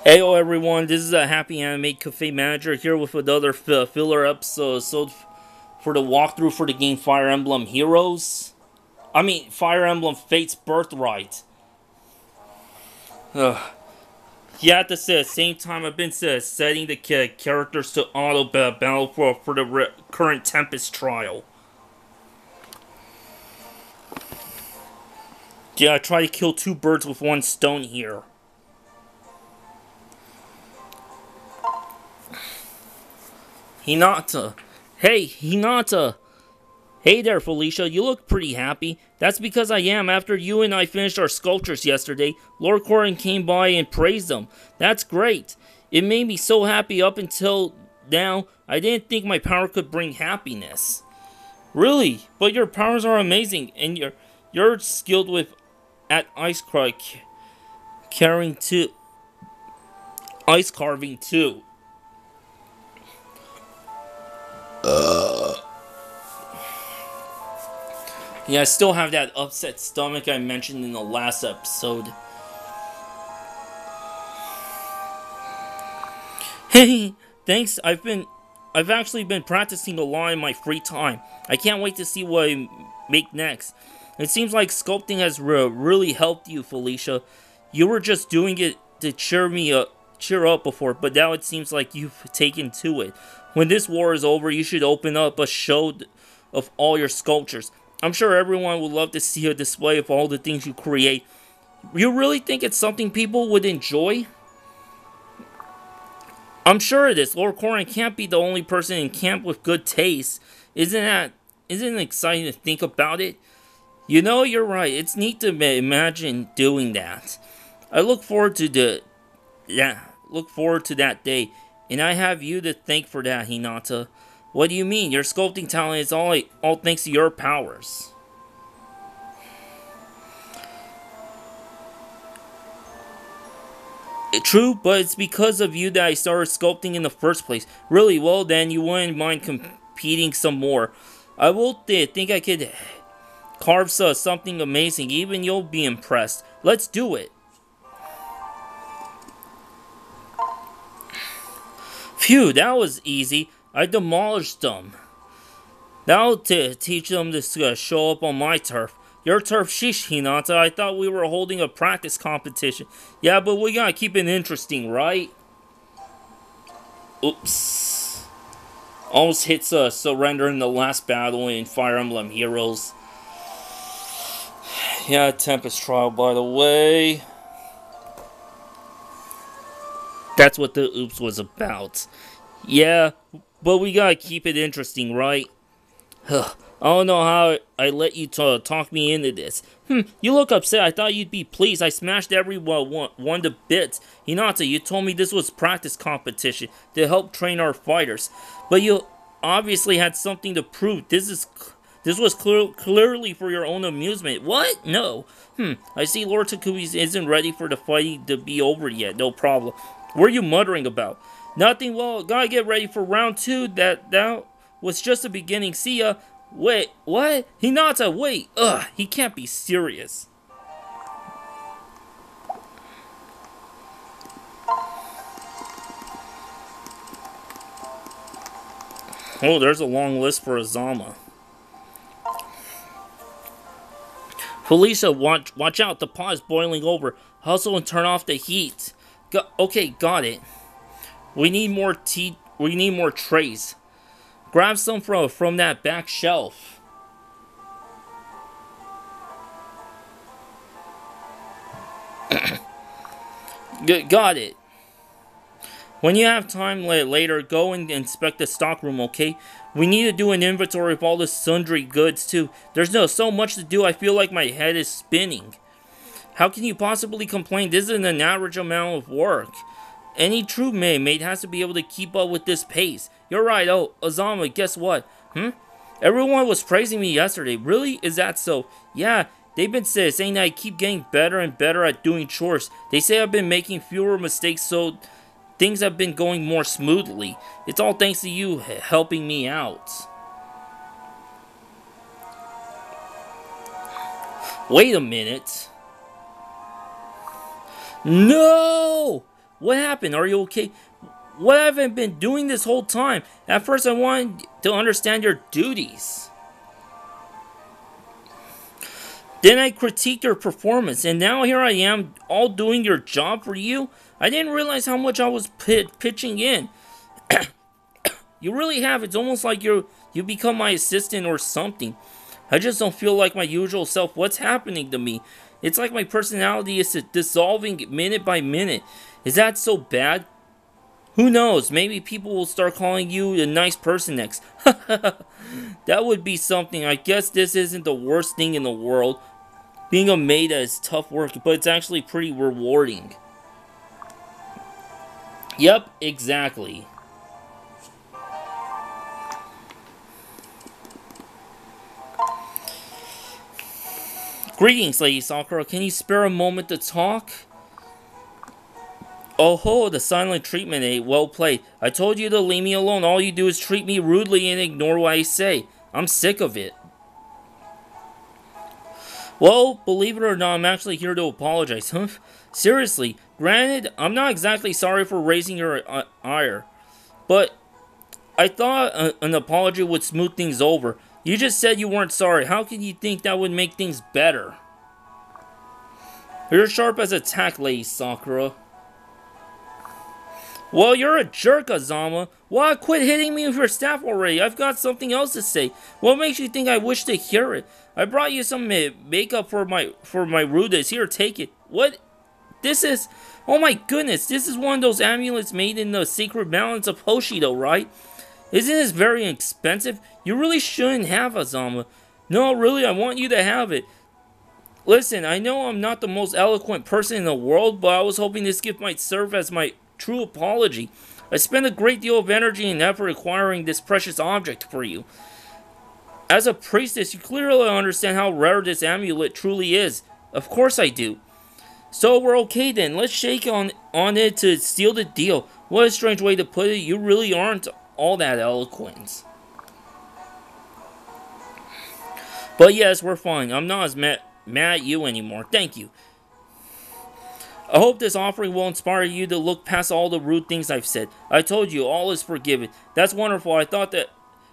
Heyo everyone, this is a Happy Anime Cafe Manager here with another filler episode for the walkthrough for the game Fire Emblem Heroes. Fire Emblem Fate's Birthright. Ugh. Yeah, at the same time, I've been setting the characters to auto battle for the current Tempest trial. Yeah, I try to kill two birds with one stone here. Hinata. Hey, Hinata. Hey there, Felicia. You look pretty happy. That's because I am. After you and I finished our sculptures yesterday, Lord Corin came by and praised them. That's great. It made me so happy up until now. I didn't think my power could bring happiness. Really? But your powers are amazing, and you're skilled with at carrying too, ice carving too. Yeah, I still have that upset stomach I mentioned in the last episode. Hey, thanks. I've actually been practicing a lot in my free time. I can't wait to see what I make next. It seems like sculpting has really helped you, Felicia. You were just doing it to cheer up before, but now it seems like you've taken to it. When this war is over, you should open up a show of all your sculptures. I'm sure everyone would love to see a display of all the things you create. You really think it's something people would enjoy? I'm sure it is. Lord Corin can't be the only person in camp with good taste. Isn't it exciting to think about it? You know, you're right. It's neat to imagine doing that. I look forward to that day, and I have you to thank for that, Hinata. What do you mean? Your sculpting talent is all thanks to your powers. True, but it's because of you that I started sculpting in the first place. Really, well then, you wouldn't mind competing some more. I will think I could carve something amazing. Even you'll be impressed. Let's do it. Phew, that was easy. I demolished them. That'll teach them to show up on my turf. Your turf, sheesh, Hinata. I thought we were holding a practice competition. Yeah, but we gotta keep it interesting, right? Oops. Almost hits surrender in the last battle in Fire Emblem Heroes. Yeah, Tempest Trial, by the way. That's what the oops was about. Yeah, but we gotta keep it interesting, right? I don't know how I let you talk me into this. You look upset. I thought you'd be pleased. I smashed everyone one to bits. Hinata, you told me this was practice competition to help train our fighters. But you obviously had something to prove. This was clearly for your own amusement. What? No. I see Lord Takumi isn't ready for the fighting to be over yet. No problem. What are you muttering about? Nothing. Well, gotta get ready for round two. That was just the beginning. See ya. Wait, what? Hinata, wait. Ugh, he can't be serious. Oh, there's a long list for Azama. Felicia, watch out. The pot is boiling over. Hustle and turn off the heat. Okay, got it. We need more tea. We need more trays. Grab some from that back shelf. Got it. When you have time later, go and inspect the stockroom, okay? We need to do an inventory of all the sundry goods, too. There's so much to do, I feel like my head is spinning. How can you possibly complain? This isn't an average amount of work. Any true mate has to be able to keep up with this pace. You're right. Oh, Azama, guess what? Everyone was praising me yesterday. Really? Is that so? Yeah, they've been saying that I keep getting better and better at doing chores. They say I've been making fewer mistakes, so things have been going more smoothly. It's all thanks to you helping me out. Wait a minute. No! What happened? Are you okay? What have I been doing this whole time? At first, I wanted to understand your duties. Then I critiqued your performance, and now here I am, all doing your job for you? I didn't realize how much I was pitching in. You really have. It's almost like you become my assistant or something. I just don't feel like my usual self. What's happening to me? It's like my personality is dissolving minute by minute. Is that so bad? Who knows? Maybe people will start calling you a nice person next. That would be something. I guess this isn't the worst thing in the world. Being a maid is tough work, but it's actually pretty rewarding. Yep, exactly. Greetings, Lady Sakura. Can you spare a moment to talk? Oh ho, the silent treatment aid. Well played. I told you to leave me alone. All you do is treat me rudely and ignore what I say. I'm sick of it. Well, believe it or not, I'm actually here to apologize. Huh? Seriously, granted, I'm not exactly sorry for raising your ire, but I thought an apology would smooth things over. You just said you weren't sorry. How can you think that would make things better? You're sharp as a tack, Lady Sakura. Well, you're a jerk, Azama. Why quit hitting me with your staff already? I've got something else to say. What makes you think I wish to hear it? I brought you some makeup for my rudeness. Here, take it. What? This is... Oh my goodness, this is one of those amulets made in the sacred mountains of Hoshido, right? Isn't this very expensive? You really shouldn't have, Azama. No, really, I want you to have it. Listen, I know I'm not the most eloquent person in the world, but I was hoping this gift might serve as my true apology. I spent a great deal of energy and effort acquiring this precious object for you. As a priestess, you clearly understand how rare this amulet truly is. Of course I do. So we're okay then. Let's shake on it to seal the deal. What a strange way to put it. You really aren't all that eloquent. But yes, we're fine. I'm not as mad at you anymore. Thank you. I hope this offering will inspire you to look past all the rude things I've said. I told you, all is forgiven. That's wonderful. I thought that...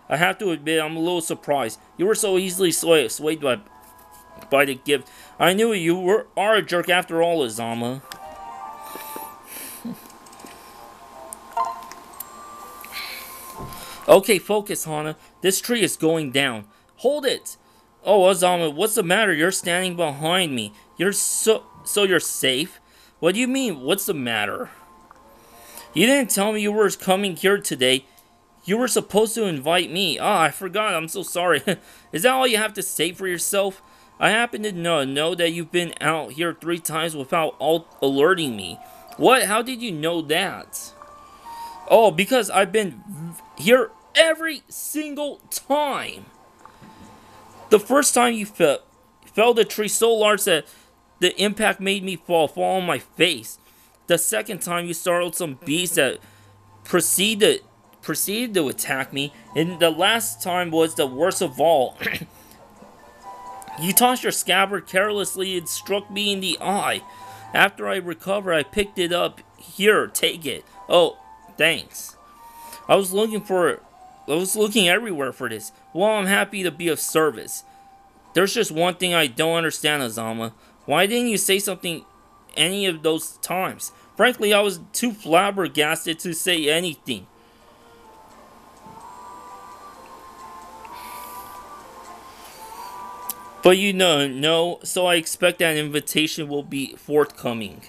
I have to admit, I'm a little surprised. You were so easily swayed by the gift. I knew you are a jerk after all, Azama. Okay, focus, Hana. This tree is going down. Hold it! Oh, Azama, what's the matter? You're standing behind me. So you're safe? What do you mean, what's the matter? You didn't tell me you were coming here today. You were supposed to invite me. Ah, I forgot. I'm so sorry. Is that all you have to say for yourself? I happen to know that you've been out here 3 times without alerting me. What? How did you know that? Oh, because I've been here every single time. The first time you felled a tree so large that the impact made me fall on my face. The second time you startled some beast that proceeded to attack me. And the last time was the worst of all. You tossed your scabbard carelessly and struck me in the eye. After I recovered, I picked it up. Here, take it. Oh, thanks. I was looking everywhere for this. Well, I'm happy to be of service. There's just one thing I don't understand, Azama. Why didn't you say something any of those times? Frankly, I was too flabbergasted to say anything. But you know, no, so I expect that invitation will be forthcoming.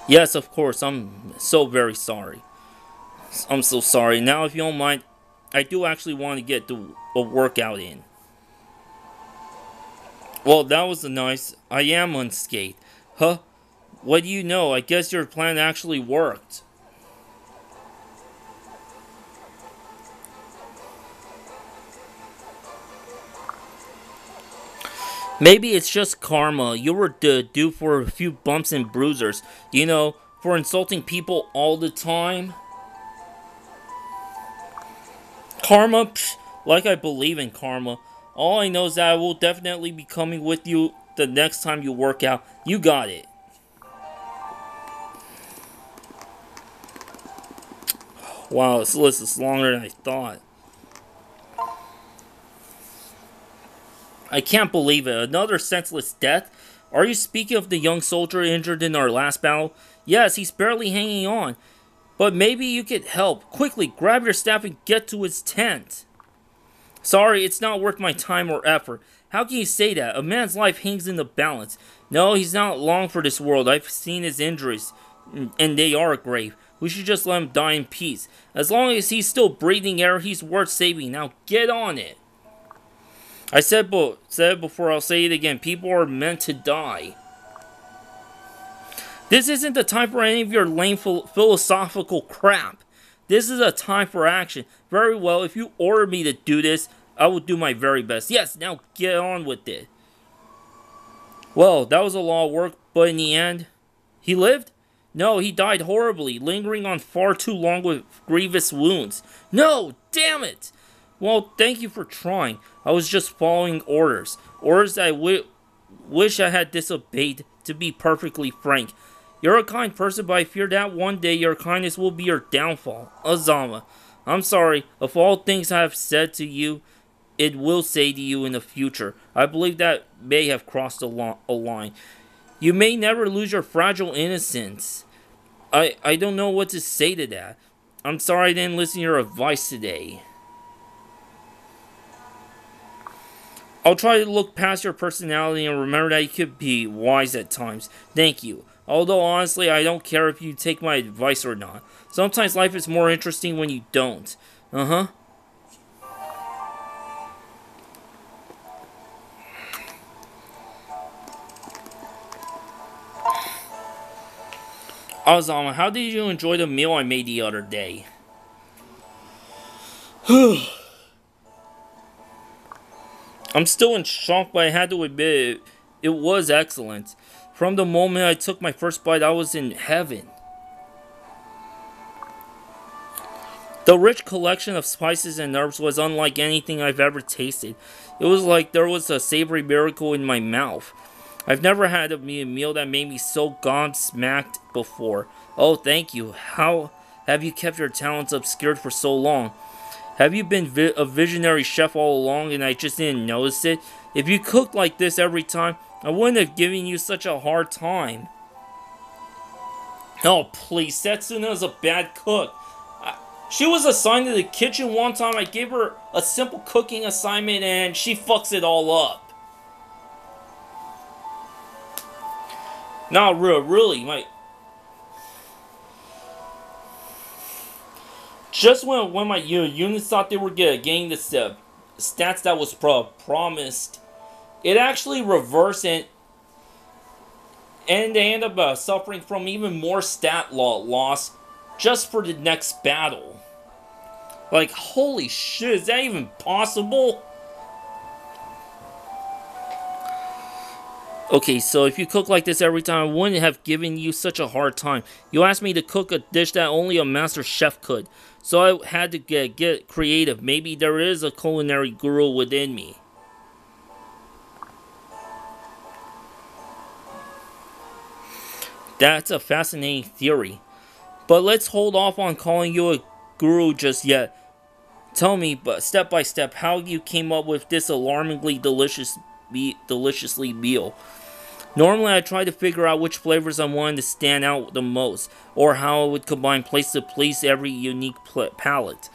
Yes, of course, I'm so very sorry. I'm so sorry. Now, if you don't mind, I do actually want to get a workout in. Well, that was nice. I am unscathed. Huh? What do you know? I guess your plan actually worked. Maybe it's just karma. You were due for a few bumps and bruisers. You know, for insulting people all the time. Karma? Psh, like I believe in karma. All I know is that I will definitely be coming with you the next time you work out. You got it. Wow, this list is longer than I thought. I can't believe it. Another senseless death? Are you speaking of the young soldier injured in our last battle? Yes, he's barely hanging on. But maybe you could help. Quickly, grab your staff and get to his tent. Sorry, it's not worth my time or effort. How can you say that? A man's life hangs in the balance. No, he's not long for this world. I've seen his injuries, and they are grave. We should just let him die in peace. As long as he's still breathing air, he's worth saving. Now get on it. I said it before, I'll say it again. People are meant to die. This isn't the time for any of your lame philosophical crap. This is a time for action. Very well, if you order me to do this, I will do my very best. Yes, now get on with it. Well, that was a lot of work, but in the end, he lived? No, he died horribly, lingering on far too long with grievous wounds. No, damn it! Well, thank you for trying. I was just following orders. Orders that I wish I had disobeyed, to be perfectly frank. You're a kind person, but I fear that one day your kindness will be your downfall. Azama, I'm sorry. Of all things I have said to you, it will say to you in the future. I believe that may have crossed a line. You may never lose your fragile innocence. I don't know what to say to that. I'm sorry I didn't listen to your advice today. I'll try to look past your personality and remember that you could be wise at times. Thank you. Although honestly, I don't care if you take my advice or not. Sometimes life is more interesting when you don't. Uh-huh. Azama, how did you enjoy the meal I made the other day? I'm still in shock, but I had to admit it was excellent. From the moment I took my first bite, I was in heaven. The rich collection of spices and herbs was unlike anything I've ever tasted. It was like there was a savory miracle in my mouth. I've never had a meal that made me so gobsmacked before. Oh, thank you. How have you kept your talents obscured for so long? Have you been a visionary chef all along and I just didn't notice it? If you cooked like this every time, I wouldn't have given you such a hard time. Oh, please. Setsuna's a bad cook. She was assigned to the kitchen one time. I gave her a simple cooking assignment and she fucks it all up. Not really. Just when my units thought they were getting the stats that was promised, it actually reversed and they end up suffering from even more stat loss just for the next battle. Like, holy shit, is that even possible? Okay, so if you cook like this every time, I wouldn't have given you such a hard time. You asked me to cook a dish that only a master chef could. So I had to get creative. Maybe there is a culinary guru within me. That's a fascinating theory. But let's hold off on calling you a guru just yet. Tell me, but step by step, how you came up with this alarmingly deliciously meal. Normally, I try to figure out which flavors I wanted to stand out the most, or how I would combine place to please every unique palate.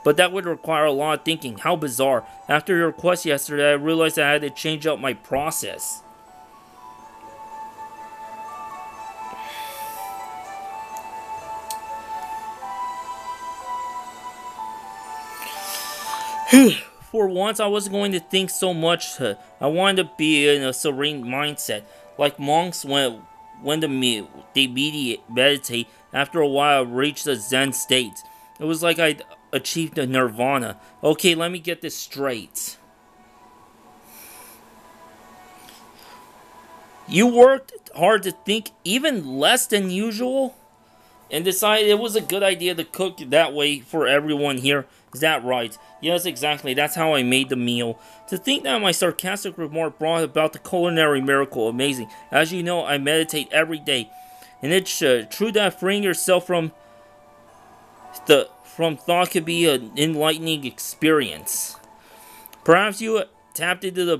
But that would require a lot of thinking. How bizarre. After your request yesterday, I realized I had to change up my process. For once, I wasn't going to think so much. I wanted to be in a serene mindset. Like monks when they meditate, after a while reach the Zen state. It was like I'd achieved a nirvana. Okay, let me get this straight. You worked hard to think even less than usual? and decided it was a good idea to cook that way for everyone here. Is that right? Yes, exactly. That's how I made the meal. To think that my sarcastic remark brought about the culinary miracle, amazing. As you know, I meditate every day, and it's true that freeing yourself from thought could be an enlightening experience. Perhaps you tapped into the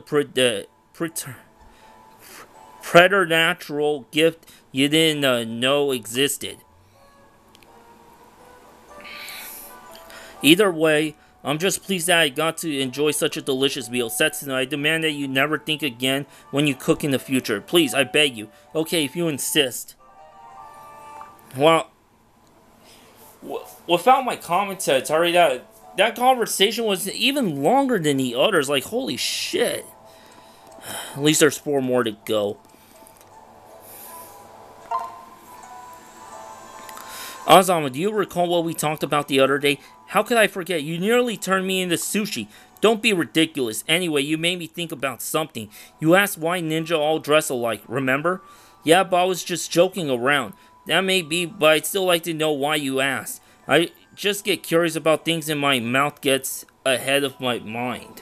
preternatural gift you didn't know existed. Either way, I'm just pleased that I got to enjoy such a delicious meal. Setsun, I demand that you never think again when you cook in the future. Please, I beg you. Okay, if you insist. Well, without my commentary, that conversation was even longer than the others. Like, holy shit. At least there's 4 more to go. Azama, do you recall what we talked about the other day? How could I forget? You nearly turned me into sushi. Don't be ridiculous. Anyway, you made me think about something. You asked why ninja all dress alike, remember? Yeah, but I was just joking around. That may be, but I'd still like to know why you asked. I just get curious about things and my mouth gets ahead of my mind.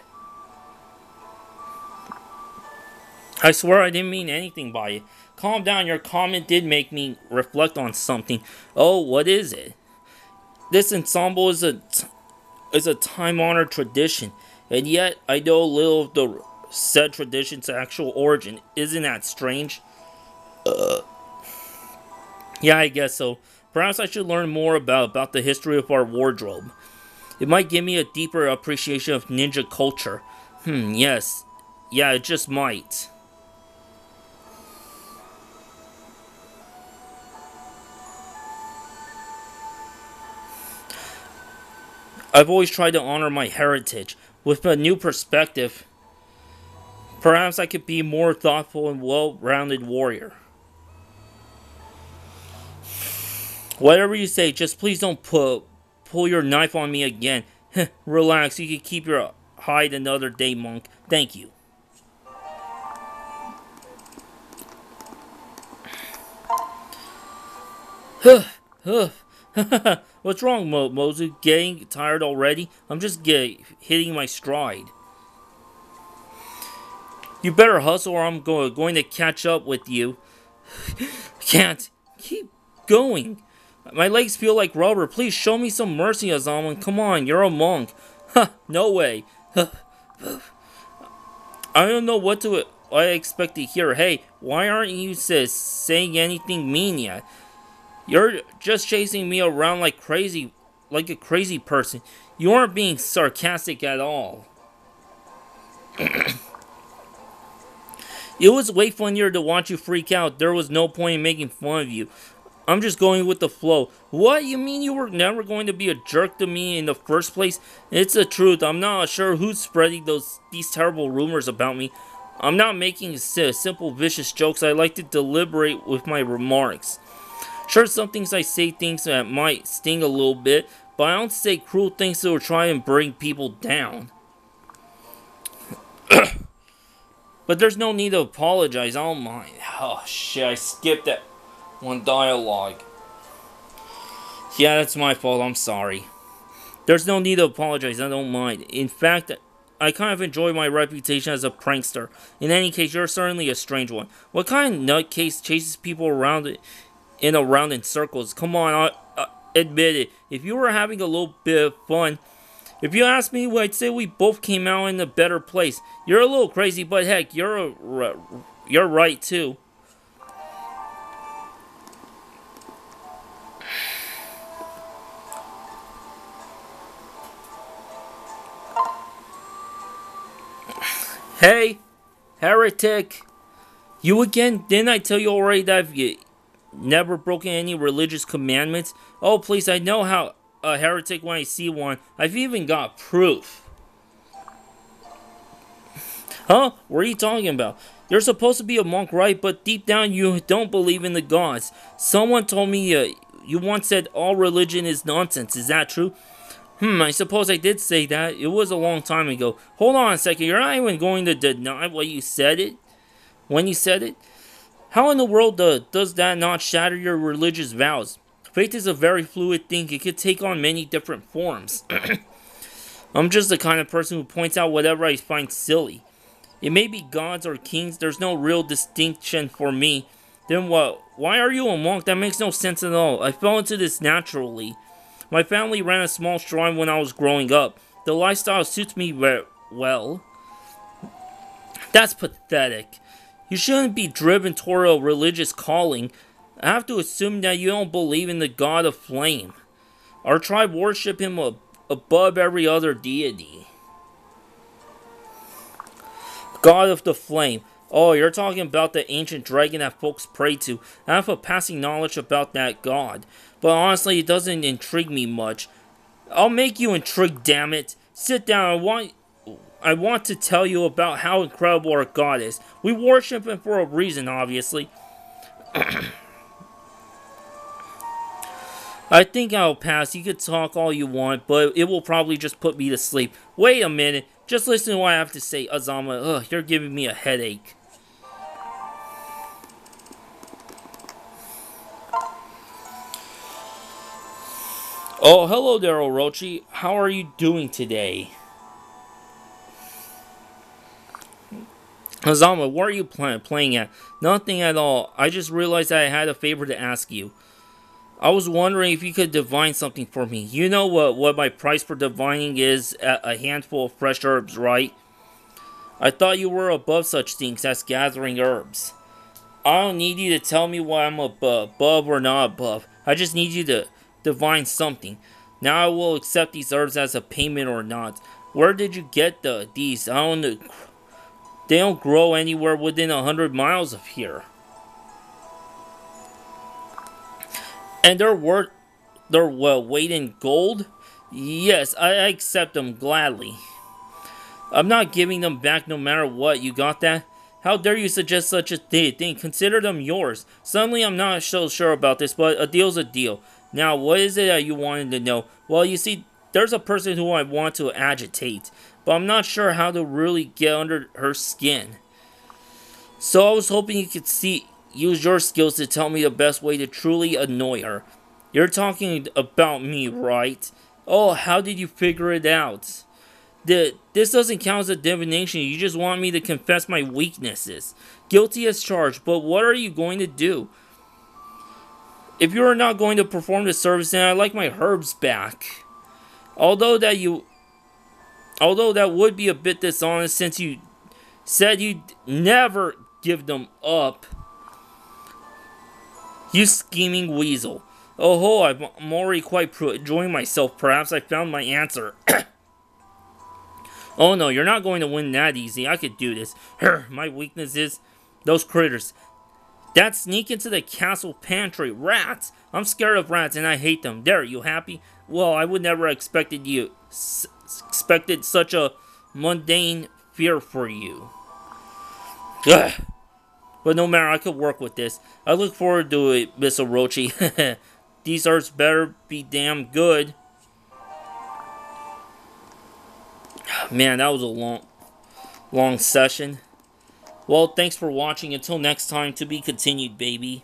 I swear I didn't mean anything by it. Calm down, your comment did make me reflect on something. Oh, what is it? This ensemble is a time-honored tradition, and yet I know little of the said tradition's actual origin. Isn't that strange? Yeah, I guess so. Perhaps I should learn more about the history of our wardrobe. It might give me a deeper appreciation of ninja culture. Yes. Yeah, it just might. I've always tried to honor my heritage. With a new perspective, perhaps I could be a more thoughtful and well-rounded warrior. Whatever you say, just please don't pull your knife on me again. Relax, you can keep your hide another day, monk. Thank you. What's wrong, Mozu? Getting tired already? I'm just hitting my stride. You better hustle or I'm going to catch up with you. Can't. Keep going. My legs feel like rubber. Please show me some mercy, Azaman. Come on, you're a monk. No way. I don't know what I expect to hear. Hey, why aren't you saying anything mean yet? You're just chasing me around like a crazy person. You aren't being sarcastic at all. It was way funnier to watch you freak out. There was no point in making fun of you. I'm just going with the flow. What? You mean you were never going to be a jerk to me in the first place? It's the truth. I'm not sure who's spreading these terrible rumors about me. I'm not making simple vicious jokes. I like to deliberate with my remarks. Sure, some things I say things that might sting a little bit, but I don't say cruel things that will try and bring people down. But there's no need to apologize. I don't mind. Oh shit, I skipped that one dialogue. Yeah, that's my fault. I'm sorry. There's no need to apologize. I don't mind. In fact, I kind of enjoy my reputation as a prankster. In any case, you're certainly a strange one. What kind of nutcase chases people around in circles? Come on, admit it. If you were having a little bit of fun, if you ask me, I'd say we both came out in a better place. You're a little crazy, but heck, you're right too. Hey, heretic. You again? Didn't I tell you already that I've never broken any religious commandments? Oh, please, I know how a heretic when I see one. I've even got proof. Huh? What are you talking about? You're supposed to be a monk, right? But deep down you don't believe in the gods. Someone told me you once said all religion is nonsense. Is that true? I suppose I did say that. It was a long time ago. Hold on a second. You're not even going to deny what you said it? When you said it? How in the world does that not shatter your religious vows? Faith is a very fluid thing. It could take on many different forms. I'm just the kind of person who points out whatever I find silly. It may be gods or kings. There's no real distinction for me. Then what? Why are you a monk? That makes no sense at all. I fell into this naturally. My family ran a small shrine when I was growing up. The lifestyle suits me well. That's pathetic. You shouldn't be driven toward a religious calling. I have to assume that you don't believe in the god of flame. Our tribe worship him above every other deity. God of the flame. Oh, you're talking about the ancient dragon that folks pray to. I have a passing knowledge about that god. But honestly, it doesn't intrigue me much. I'll make you intrigued, damn it. Sit down. I want to tell you about how incredible our god is. We worship him for a reason, obviously. I think I'll pass. You could talk all you want, but it will probably just put me to sleep. Wait a minute. Just listen to what I have to say, Azama. Ugh, you're giving me a headache. Oh, hello there, Orochi. How are you doing today? Azama, what are you playing at? Nothing at all. I just realized I had a favor to ask you. I was wondering if you could divine something for me. You know what my price for divining is at a handful of fresh herbs, right? I thought you were above such things as gathering herbs. I don't need you to tell me what I'm above or not above. I just need you to divine something. Now I will accept these herbs as a payment or not. Where did you get these? I don't know. They don't grow anywhere within 100 miles of here. And they're weight in gold? Yes, I accept them gladly. I'm not giving them back no matter what. You got that? How dare you suggest such a thing? Consider them yours. Suddenly I'm not so sure about this, but a deal's a deal. Now, what is it that you wanted to know? Well, you see, there's a person who I want to agitate, but I'm not sure how to really get under her skin. So I was hoping you could use your skills to tell me the best way to truly annoy her. You're talking about me, right? Oh, how did you figure it out? This doesn't count as a divination. You just want me to confess my weaknesses. Guilty as charged, but what are you going to do? If you are not going to perform the service, then I'd like my herbs back. Although that would be a bit dishonest since you said you'd never give them up. You scheming weasel. Oh ho, I'm already quite enjoying myself. Perhaps I found my answer. Oh no, you're not going to win that easy. I could do this. My weakness is those critters that sneak into the castle pantry. Rats! I'm scared of rats and I hate them. There, you happy? Well, I would never expected such a mundane fear for you. Ugh. But no matter, I could work with this. I look forward to it, Miss Orochi. These herbs better be damn good. Man, that was a long session. Well, thanks for watching. Until next time, to be continued, baby.